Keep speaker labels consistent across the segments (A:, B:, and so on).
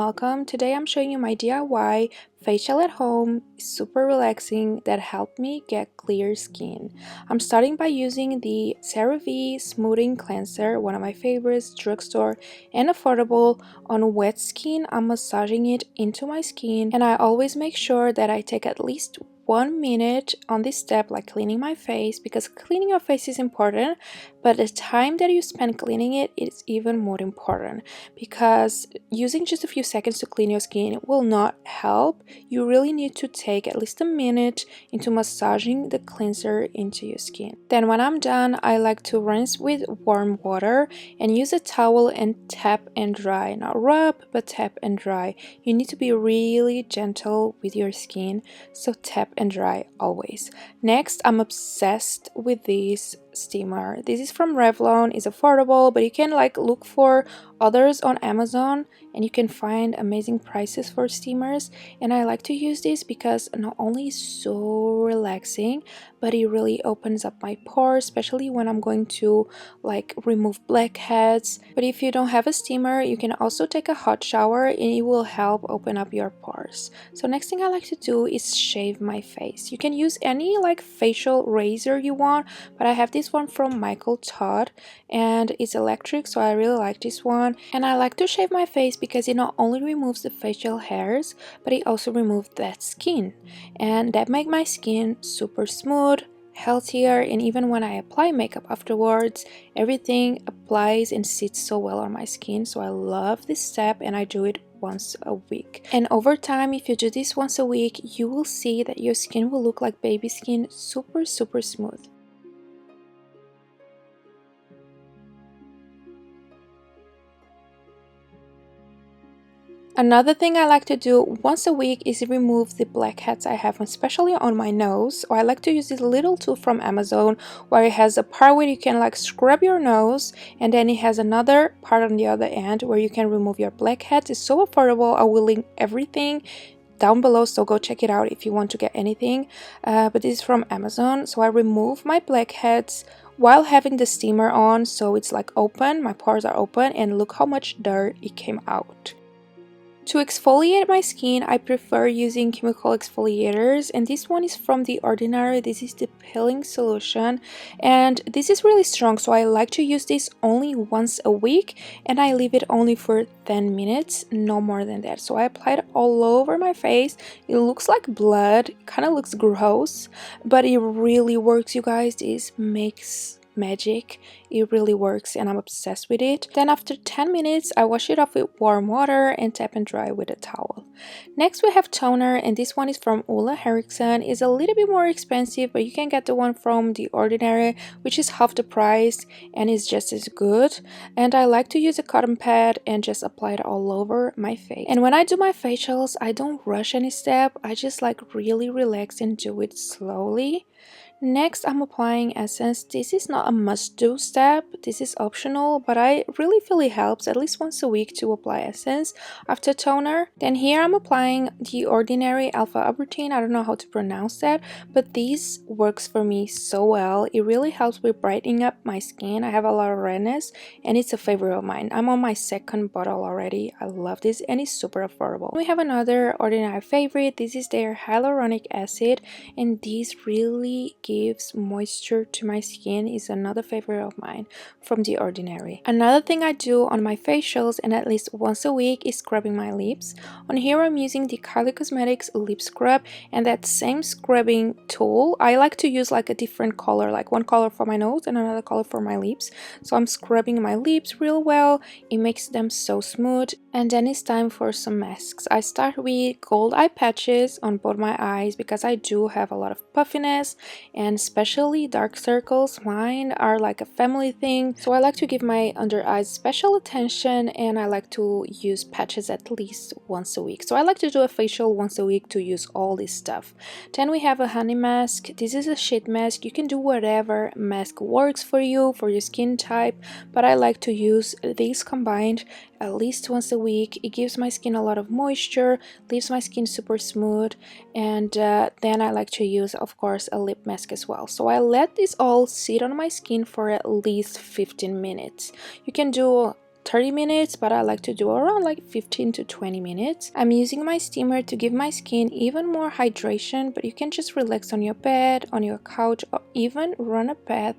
A: welcome. Today I'm showing you my DIY facial at home, super relaxing, that helped me get clear skin. I'm starting by using the CeraVe Smoothing Cleanser, one of my favorites, drugstore and affordable. On wet skin, I'm massaging it into my skin, and I always make sure that I take at least 1 minute on this step, like cleaning my face, because cleaning your face is important, but the time that you spend cleaning it is even more important, because using just a few seconds to clean your skin will not help. You really need to take at least a minute into massaging the cleanser into your skin. Then when I'm done, I like to rinse with warm water and use a towel and tap and dry. Not rub, but tap and dry. You need to be really gentle with your skin, so tap and dry always. Next, I'm obsessed with this steamer. This is from Revlon. It's affordable, but you can look for others on Amazon and you can find amazing prices for steamers. And I like to use this because not only is so relaxing, but it really opens up my pores, especially when I'm going to remove blackheads. But if you don't have a steamer, you can also take a hot shower and it will help open up your pores. So next thing I like to do is shave my face. You can use any facial razor you want, but I have this one from Michael Todd and it's electric, so I really like this one. And I like to shave my face because it not only removes the facial hairs, but it also removes dead skin, and that makes my skin super smooth, healthier, and even when I apply makeup afterwards, everything applies and sits so well on my skin. So I love this step and I do it once a week. And over time, if you do this once a week, you will see that your skin will look like baby skin, super smooth. Another thing I like to do once a week is remove the blackheads I have, especially on my nose. So I like to use this little tool from Amazon where it has a part where you can scrub your nose, and then it has another part on the other end where you can remove your blackheads. It's so affordable. I will link everything down below, so go check it out if you want to get anything. But this is from Amazon. So I remove my blackheads while having the steamer on, so it's open, my pores are open, and look how much dirt it came out. To exfoliate my skin, I prefer using chemical exfoliators, and this one is from The Ordinary. This is the peeling solution, and this is really strong, so I like to use this only once a week, and I leave it only for 10 minutes, no more than that. So I apply it all over my face. It looks like blood, kind of looks gross, but it really works, you guys. This makes magic. It really works and I'm obsessed with it. Then after 10 minutes, I wash it off with warm water and tap and dry with a towel. Next we have toner, and this one is from Ulla Henriksen. It's a little bit more expensive, but you can get the one from The Ordinary, which is half the price and is just as good. And I like to use a cotton pad and just apply it all over my face. And when I do my facials, I don't rush any step. I just really relax and do it slowly. Next, I'm applying essence. This is not a must-do step, this is optional, but I really feel it helps at least once a week to apply essence after toner. Then here I'm applying The Ordinary Alpha Arbutin. I don't know how to pronounce that, but this works for me so well. It really helps with brightening up my skin. I have a lot of redness and it's a favorite of mine. I'm on my second bottle already. I love this and it's super affordable. We have another Ordinary favorite. This is their hyaluronic acid, and this really gives moisture to my skin. Is another favorite of mine from The Ordinary. Another thing I do on my facials and at least once a week is scrubbing my lips. On here I'm using the Kylie Cosmetics lip scrub, and that same scrubbing tool I like to use a different color, one color for my nose and another color for my lips. So I'm scrubbing my lips real well. It makes them so smooth. And then it's time for some masks. I start with gold eye patches on both my eyes because I do have a lot of puffiness and especially dark circles. Mine are a family thing, so I like to give my under eyes special attention, and I like to use patches at least once a week. So I like to do a facial once a week to use all this stuff. Then we have a honey mask. This is a sheet mask. You can do whatever mask works for you, for your skin type, but I like to use these combined at least once a week. It gives my skin a lot of moisture, leaves my skin super smooth, and then I like to use, of course, a lip mask as well. So I let this all sit on my skin for at least 15 minutes. You can do 30 minutes, but I like to do around like 15 to 20 minutes. I'm using my steamer to give my skin even more hydration, but you can just relax on your bed, on your couch, or even run a bath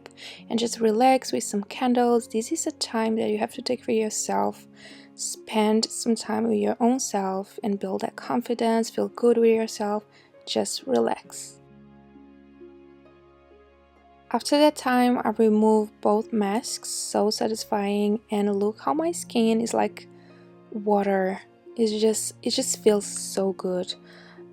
A: and just relax with some candles. This is a time that you have to take for yourself. Spend some time with your own self and build that confidence, feel good with yourself, just relax. After that time, I removed both masks, so satisfying, and look how my skin is like water. It just feels so good.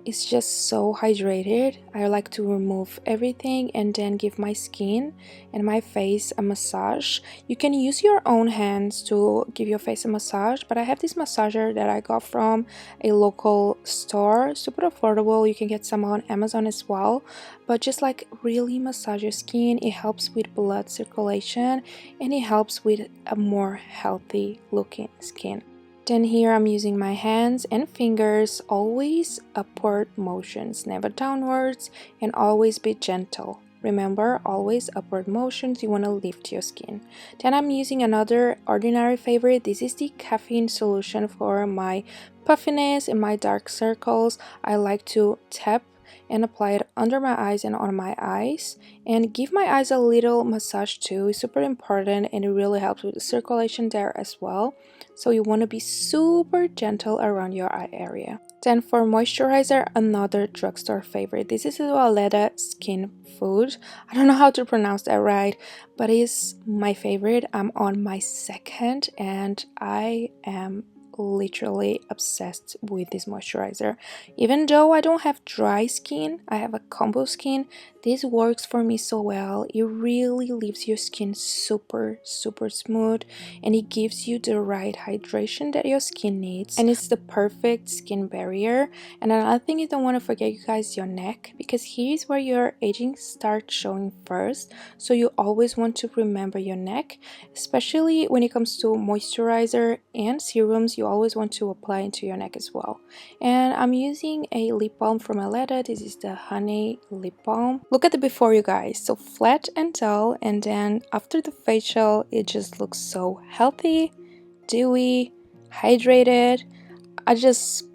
A: It's just so hydrated. I like to remove everything and then give my skin and my face a massage. You can use your own hands to give your face a massage, but I have this massager that I got from a local store, super affordable. You can get some on Amazon as well, but just like really massage your skin. It helps with blood circulation and it helps with a more healthy looking skin. Then here I'm using my hands and fingers, always upward motions, never downwards, and always be gentle. Remember, always upward motions, you want to lift your skin. Then I'm using another ordinary favorite. This is the caffeine solution for my puffiness and my dark circles. I like to tap and apply it under my eyes and on my eyes, and give my eyes a little massage too. It's super important and it really helps with the circulation there as well. So you want to be super gentle around your eye area. Then for moisturizer, another drugstore favorite. This is the Wistful Skin Food. I don't know how to pronounce that right, but it's my favorite. I'm on my second and I am literally obsessed with this moisturizer. Even though I don't have dry skin, I have a combo skin, this works for me so well. It really leaves your skin super smooth and it gives you the right hydration that your skin needs, and it's the perfect skin barrier. And another thing you don't want to forget, you guys, your neck, because here's where your aging starts showing first, so you always want to remember your neck, especially when it comes to moisturizer and serums. You always want to apply into your neck as well. And I'm using a lip balm from Aletta. This is the honey lip balm. Look at the before, you guys, so flat and dull, and then after the facial it just looks so healthy, dewy, hydrated. I just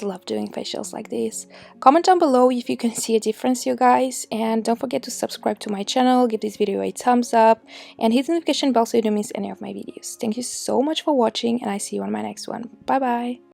A: love doing facials like this. Comment down below if you can see a difference, you guys, and don't forget to subscribe to my channel, give this video a thumbs up, and hit the notification bell so you don't miss any of my videos. Thank you so much for watching, and I see you on my next one. Bye bye.